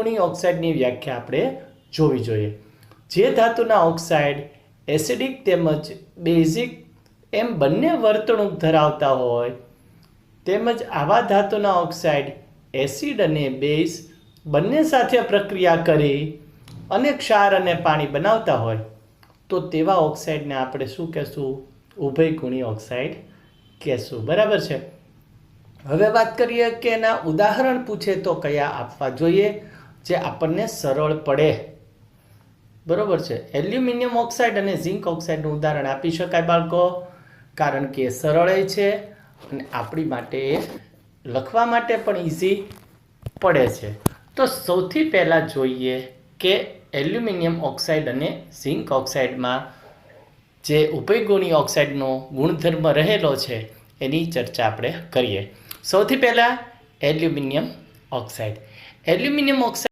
ગુણી ઓક્સાઇડની વ્યાખ્યા આપણે જોવી જોઈએ. જે ધાતુના ઓક્સાઇડ એસિડિક તેમજ બેઝિક એમ બંને વર્તણૂક ધરાવતા હોય તેમજ આવા ધાતુના ઓક્સાઇડ એસિડ અને બેઝ બંને સાથે પ્રક્રિયા કરી અને ક્ષાર અને પાણી બનાવતા હોય તો તેવા ઓક્સાઇડને આપણે શું કહેશું? ઉભયગુણી ઓક્સાઇડ કહેશું. બરાબર છે. હવે વાત કરીએ કે એના ઉદાહરણ પૂછે તો કયા આપવા જોઈએ જે આપણને સરળ પડે. બરોબર છે. એલ્યુમિનિયમ ઓક્સાઇડ અને ઝિંક ઓક્સાઇડનું ઉદાહરણ આપી શકાય બાળકો, કારણ કે એ સરળ છે અને આપણી માટે લખવા માટે પણ ઇઝી પડે છે. તો સૌથી પહેલાં જોઈએ કે એલ્યુમિનિયમ ઓક્સાઇડ અને ઝિંક ઓક્સાઇડમાં જે ઉભયગુણી ઓક્સાઇડનો ગુણધર્મ રહેલો છે એની ચર્ચા આપણે કરીએ. સૌથી પહેલાં એલ્યુમિનિયમ ઓક્સાઇડ. Aluminium oxide